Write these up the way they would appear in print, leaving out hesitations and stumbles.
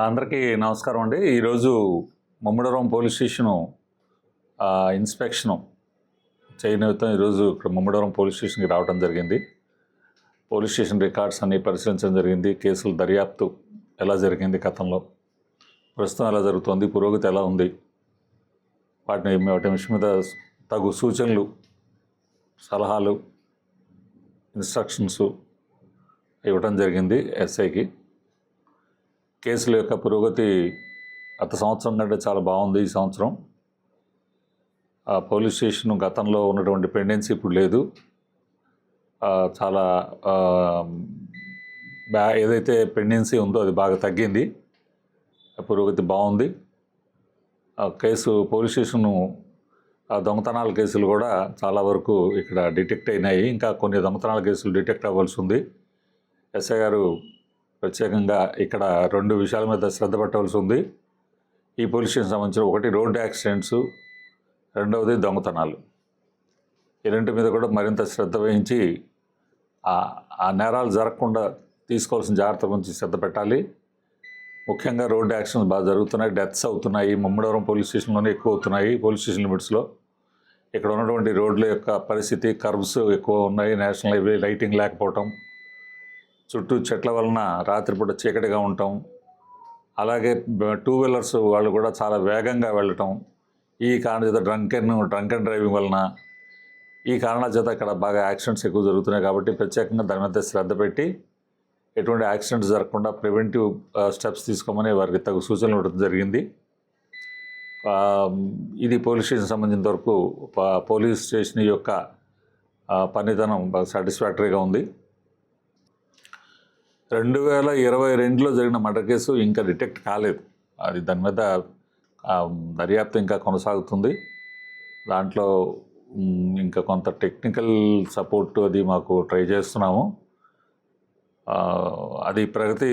అందరికీ నమస్కారం అండి. ఈరోజు ముమ్మడివరం పోలీస్ స్టేషను ఇన్స్పెక్షను చేయనిమిత్తం ఈరోజు ఇక్కడ ముమ్మడివరం పోలీస్ స్టేషన్కి రావడం జరిగింది. పోలీస్ స్టేషన్ రికార్డ్స్ అన్నీ పరిశీలించడం జరిగింది. కేసుల దర్యాప్తు ఎలా జరిగింది, గతంలో ప్రస్తుతం ఎలా జరుగుతుంది, పురోగతి ఎలా ఉంది, వాటి విషయం మీద తగు సూచనలు, సలహాలు, ఇన్స్ట్రక్షన్స్ ఇవ్వడం జరిగింది ఎస్ఐకి. కేసుల యొక్క పురోగతి గత సంవత్సరం కంటే చాలా బాగుంది. ఈ సంవత్సరం పోలీస్ స్టేషన్ గతంలో ఉన్నటువంటి పెండెన్సీ ఇప్పుడు లేదు. చాలా ఏదైతే పెండెన్సీ ఉందో అది బాగా తగ్గింది. పురోగతి బాగుంది. పోలీస్ స్టేషను దొంగతనాల కేసులు కూడా చాలా వరకు ఇక్కడ డిటెక్ట్ అయినాయి. ఇంకా కొన్ని దొంగతనాల కేసులు డిటెక్ట్ అవ్వాల్సి ఉంది. ఎస్ఐ గారు ప్రత్యేకంగా ఇక్కడ 2 విషయాల మీద శ్రద్ధ పెట్టవలసి ఉంది. ఈ పోలీస్ స్టేషన్ సంబంధించిన ఒకటి రోడ్డు యాక్సిడెంట్స్, రెండవది దొంగతనాలు. ఈ రెండింటి మీద కూడా మరింత శ్రద్ధ వహించి ఆ నేరాలు జరగకుండా తీసుకోవాల్సిన జాగ్రత్త గురించి శ్రద్ధ పెట్టాలి. ముఖ్యంగా రోడ్డు యాక్సిడెంట్స్ బాగా జరుగుతున్నాయి. డెత్స్ అవుతున్నాయి. ముమ్మడివరం పోలీస్ స్టేషన్లోనే ఎక్కువ అవుతున్నాయి. పోలీస్ స్టేషన్ లిమిట్స్లో ఇక్కడ ఉన్నటువంటి రోడ్ల యొక్క పరిస్థితి, కర్వ్స్ ఎక్కువ ఉన్నాయి. నేషనల్ హైవే లైటింగ్ లేకపోవటం, చుట్టూ చెట్ల వలన రాత్రిపూట చీకటిగా ఉండటం, అలాగే 2 వీలర్స్ వాళ్ళు కూడా చాలా వేగంగా వెళ్ళటం, ఈ కారణం చేత డ్రంక్ అండ్ డ్రైవింగ్ వలన ఈ కారణాల చేత ఇక్కడ బాగా యాక్సిడెంట్స్ ఎక్కువ జరుగుతున్నాయి. కాబట్టి ప్రత్యేకంగా దాని మీద శ్రద్ధ పెట్టి ఎటువంటి యాక్సిడెంట్స్ జరగకుండా ప్రివెంటివ్ స్టెప్స్ తీసుకోమని వారికి తగు సూచనలు ఇవ్వడం జరిగింది. ఇది పోలీస్ స్టేషన్ సంబంధించిన వరకు పోలీస్ స్టేషన్ యొక్క పనితనం బాగా సాటిస్ఫాక్టరీగా ఉంది. 2022లో జరిగిన మర్డర్ కేసు ఇంకా డిటెక్ట్ కాలేదు. దాని మీద దర్యాప్తు ఇంకా కొనసాగుతుంది. దాంట్లో ఇంకా కొంత టెక్నికల్ సపోర్ట్ అది మాకు ట్రై చేస్తున్నాము. అది ప్రగతి,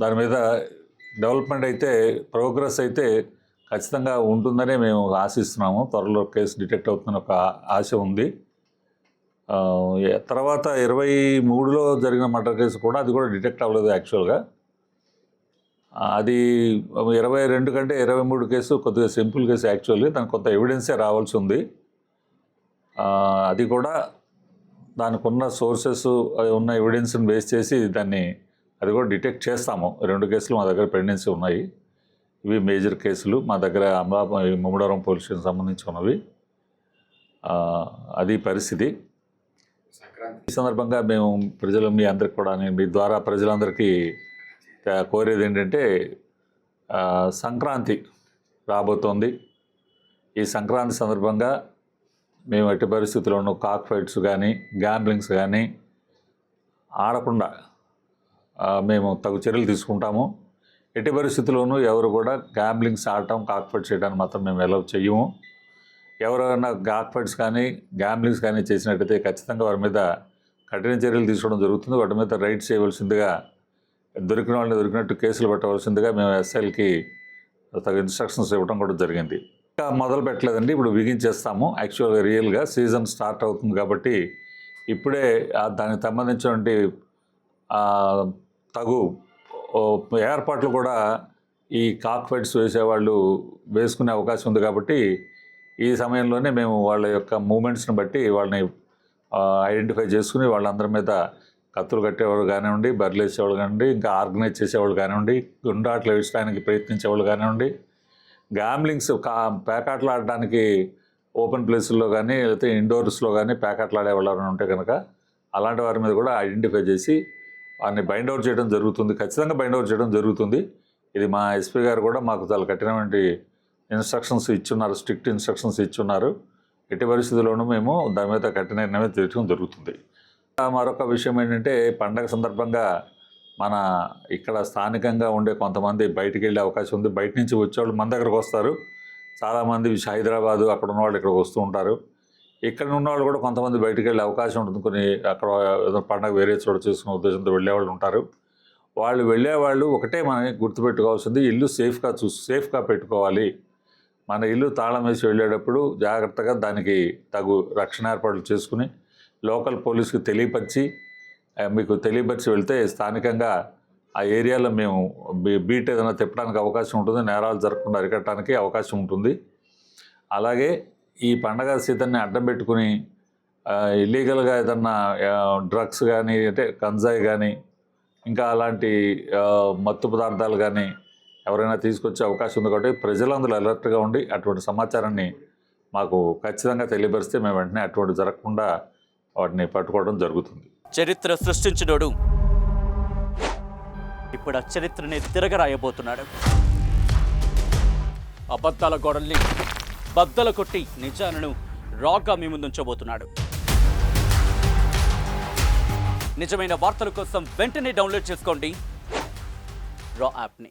దాని మీద డెవలప్మెంట్ అయితే, ప్రోగ్రెస్ అయితే ఖచ్చితంగా ఉంటుందనే మేము ఆశిస్తున్నాము. త్వరలో కేసు డిటెక్ట్ అవుతున్న ఒక ఆశ ఉంది. తర్వాత 23లో జరిగిన మర్డర్ కేసు కూడా అది కూడా డిటెక్ట్ అవ్వలేదు యాక్చువల్గా. అది 22 కంటే 23 కేసు కొద్దిగా సింపుల్ కేసు యాక్చువల్గా. దానికి కొంత ఎవిడెన్సే రావాల్సి ఉంది. అది కూడా దానికి ఉన్న సోర్సెస్ ఉన్న ఎవిడెన్స్ని బేస్ చేసి అది కూడా డిటెక్ట్ చేస్తాము. 2 కేసులు మా దగ్గర పెండెన్సీ ఉన్నాయి. ఇవి మేజర్ కేసులు మా దగ్గర ముమ్మడివరం పోలీస్ స్టేషన్ సంబంధించి ఉన్నవి. అది పరిస్థితి. ఈ సందర్భంగా మేము మీ అందరికి కూడా, నేను మీ ద్వారా ప్రజలందరికీ కోరేది ఏంటంటే, సంక్రాంతి రాబోతోంది. ఈ సంక్రాంతి సందర్భంగా మేము ఎట్టి పరిస్థితుల్లోనూ కాక్ ఫైట్స్ కానీ, గ్యాంబ్లింగ్స్ కానీ ఆడకుండా మేము తగు చర్యలు తీసుకుంటాము. ఎట్టి పరిస్థితుల్లోనూ ఎవరు కూడా గ్యాంబ్లింగ్స్ ఆడటం, కాక్ ఫైట్స్ చేయడానికి మాత్రం మేము అలౌ చెయ్యము. ఎవరైనా కాక్ ఫైట్స్ కానీ, గ్యాంబ్లింగ్స్ కానీ చేసినట్టయితే ఖచ్చితంగా వారి మీద కఠిన చర్యలు తీసుకోవడం జరుగుతుంది. వాటి మీద రైడ్ చేయవలసిందిగా, దొరికిన వాళ్ళని దొరికినట్టు కేసులు పెట్టవలసిందిగా మేము ఎస్ఐలకి తగు ఇన్స్ట్రక్షన్స్ ఇవ్వడం కూడా జరిగింది. ఇంకా మొదలు పెట్టలేదండి, ఇప్పుడు బిగించేస్తాము. యాక్చువల్గా రియల్గా సీజన్ స్టార్ట్ అవుతుంది కాబట్టి ఇప్పుడే దానికి సంబంధించినటువంటి తగు ఏర్పాట్లు కూడా ఈ కాక్ ఫైట్స్ వేసేవాళ్ళు వేసుకునే అవకాశం ఉంది. కాబట్టి ఈ సమయంలోనే మేము వాళ్ళ యొక్క మూమెంట్స్ని బట్టి వాళ్ళని ఐడెంటిఫై చేసుకుని వాళ్ళందరి మీద కత్తులు కట్టేవాళ్ళు కానివ్వండి, బరిలేసేవాళ్ళు కానివ్వండి, ఇంకా ఆర్గనైజ్ చేసేవాళ్ళు కానివ్వండి, గుండాట్లు వేయడానికి ప్రయత్నించేవాళ్ళు కానివ్వండి, గ్యాంబ్లింగ్స్ పేకాట్లు ఆడడానికి ఓపెన్ ప్లేసుల్లో కానీ లేకపోతే ఇండోర్స్లో కానీ పేకాట్లు ఆడేవాళ్ళు ఉంటే కనుక అలాంటి వారి మీద కూడా ఐడెంటిఫై చేసి వారిని బైండ్ అవుట్ చేయడం జరుగుతుంది. ఖచ్చితంగా బైండ్ అవుట్ చేయడం జరుగుతుంది. ఇది మా ఎస్పీ గారు కూడా మాకు చాలా కఠినమైన ఇన్స్ట్రక్షన్స్ ఇచ్చున్నారు, స్ట్రిక్ట్ ఇన్స్ట్రక్షన్స్ ఇచ్చున్నారు. ఎట్టి పరిస్థితుల్లోనూ మేము దాని మీద కఠిన నిర్ణయం తీర్చడం జరుగుతుంది. మరొక విషయం ఏంటంటే, పండగ సందర్భంగా మన ఇక్కడ స్థానికంగా ఉండే కొంతమంది బయటికి వెళ్ళే అవకాశం ఉంది. బయట నుంచి వచ్చేవాళ్ళు మన దగ్గరకు వస్తారు. చాలామంది హైదరాబాదు అక్కడ ఉన్నవాళ్ళు ఇక్కడికి వస్తూ ఉంటారు. ఇక్కడ ఉన్నవాళ్ళు కూడా కొంతమంది బయటికి వెళ్ళే అవకాశం ఉంటుంది. కొన్ని అక్కడ ఏదో పండగ వేరే చోట చేసుకునే ఉద్దేశంతో వెళ్ళేవాళ్ళు ఉంటారు. వాళ్ళు వెళ్ళేవాళ్ళు ఒకటే మనం గుర్తుపెట్టుకోవాల్సింది, ఇల్లు సేఫ్గా పెట్టుకోవాలి. మన ఇల్లు తాళం వేసి వెళ్ళేటప్పుడు జాగ్రత్తగా దానికి తగు రక్షణ ఏర్పాట్లు చేసుకుని లోకల్ పోలీసుకి తెలియపరిచి మీకు తెలియపరిచి వెళ్తే స్థానికంగా ఆ ఏరియాలో మేము బీట్ ఏదైనా తిప్పడానికి అవకాశం ఉంటుంది, నేరాలు జరగకుండా అరికట్టడానికి అవకాశం ఉంటుంది. అలాగే ఈ పండగ సీజన్ని అడ్డం పెట్టుకుని ఇల్లీగల్గా ఏదన్నా డ్రగ్స్ కానీ, అంటే గంజాయి కానీ, ఇంకా అలాంటి మత్తు పదార్థాలు కానీ ఎవరైనా తీసుకొచ్చే అవకాశం ఉంది. కాబట్టి ప్రజలందరూ అలర్ట్గా ఉండి అటువంటి సమాచారాన్ని మాకు ఖచ్చితంగా తెలియపరిస్తే మేము వెంటనే అటువంటి జరగకుండా వాటిని పట్టుకోవడం జరుగుతుంది. చరిత్ర సృష్టించినోడు ఇప్పుడు ఆ చరిత్రని తిరగరాయబోతున్నాడు. అబద్ధాల గోడల్ని బద్దలు కొట్టి నిజాలను రాగా మీ ముందుంచబోతున్నాడు. నిజమైన వార్తల కోసం వెంటనే డౌన్లోడ్ చేసుకోండి రా యాప్ని.